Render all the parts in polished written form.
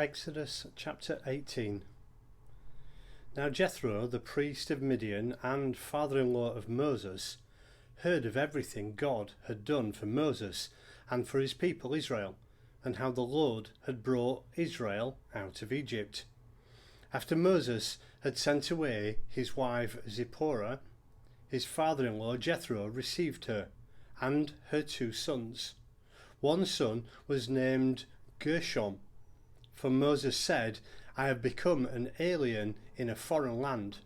Exodus chapter 18. Now Jethro, the priest of Midian and father-in-law of Moses, heard of everything God had done for Moses and for his people Israel, and how the Lord had brought Israel out of Egypt. After Moses had sent away his wife Zipporah, his father-in-law Jethro received her and her 2 sons. One son was named Gershom, for Moses said, I have become an alien in a foreign land.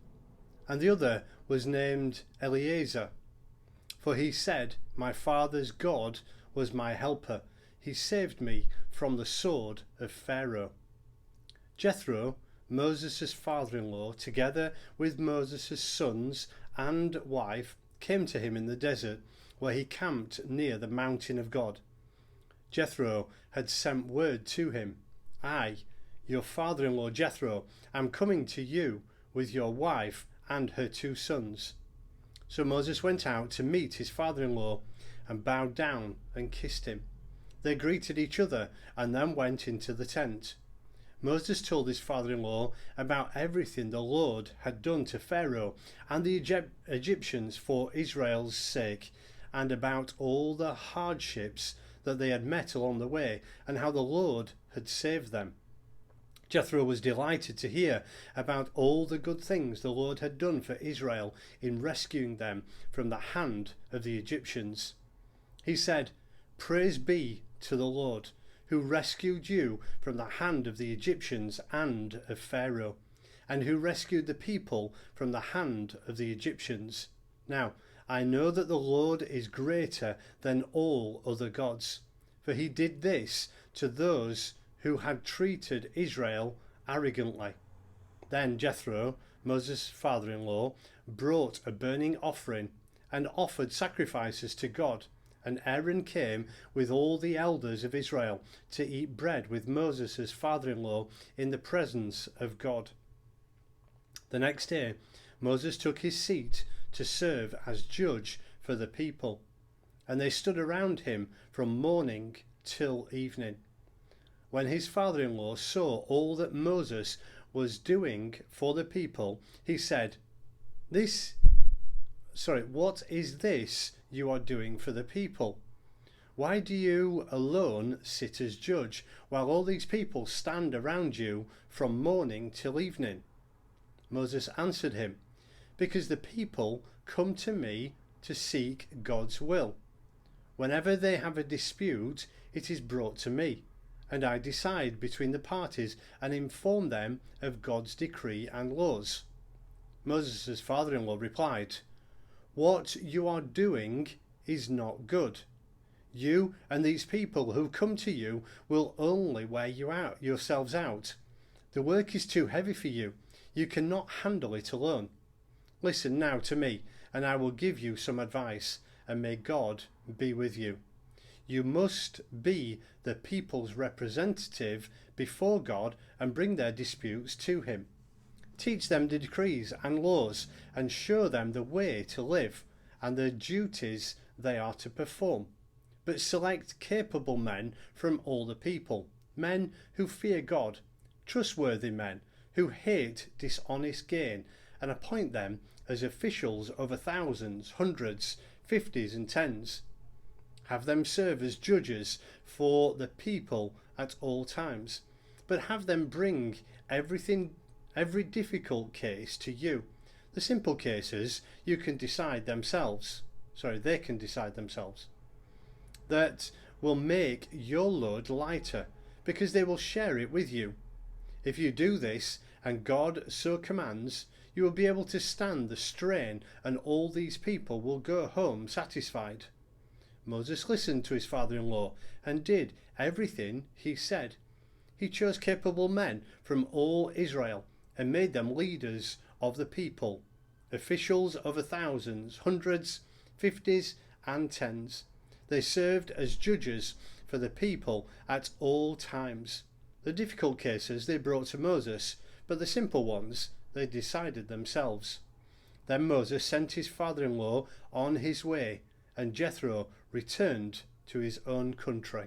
And the other was named Eliezer, for he said, my father's God was my helper. He saved me from the sword of Pharaoh. Jethro, Moses' father-in-law, together with Moses' sons and wife, came to him in the desert, where he camped near the mountain of God. Jethro had sent word to him, I, your father-in-law Jethro, am coming to you with your wife and her 2 sons. So Moses went out to meet his father-in-law and bowed down and kissed him. They greeted each other and then went into the tent. Moses told his father-in-law about everything the Lord had done to Pharaoh and the Egyptians for Israel's sake, and about all the hardships that they had met along the way, and how the Lord had saved them. Jethro was delighted to hear about all the good things the Lord had done for Israel in rescuing them from the hand of the Egyptians. He said, Praise be to the Lord, who rescued you from the hand of the Egyptians and of Pharaoh, and who rescued the people from the hand of the Egyptians. Now, I know that the Lord is greater than all other gods, for he did this to those who had treated Israel arrogantly. Then Jethro, Moses' father-in-law, brought a burning offering and offered sacrifices to God, and Aaron came with all the elders of Israel to eat bread with Moses' father-in-law in the presence of God. The next day Moses took his seat to serve as judge for the people, and they stood around him from morning till evening. When his father-in-law saw all that Moses was doing for the people, he said, What is this you are doing for the people? Why do you alone sit as judge, while all these people stand around you from morning till evening? Moses answered him, Because the people come to me to seek God's will. Whenever they have a dispute, it is brought to me, and I decide between the parties and inform them of God's decree and laws. Moses' father-in-law replied, What you are doing is not good. You and these people who come to you will only wear yourselves out. The work is too heavy for you. You cannot handle it alone. Listen now to me, and I will give you some advice, and may God be with you. You must be the people's representative before God and bring their disputes to him. Teach them the decrees and laws, and show them the way to live and the duties they are to perform. But select capable men from all the people, men who fear God, trustworthy men who hate dishonest gain, and appoint them as officials over thousands, hundreds, 50s and 10s. Have them serve as judges for the people at all times, but have them bring every difficult case to you. The simple cases they can decide themselves. That will make your load lighter, because they will share it with you. If you do this, and God so commands, you will be able to stand the strain, and all these people will go home satisfied. Moses listened to his father-in-law and did everything he said. He chose capable men from all Israel and made them leaders of the people, officials over thousands, hundreds, 50s and 10s. They served as judges for the people at all times. The difficult cases they brought to Moses, but the simple ones they decided themselves. Then Moses sent his father-in-law on his way, and Jethro returned to his own country.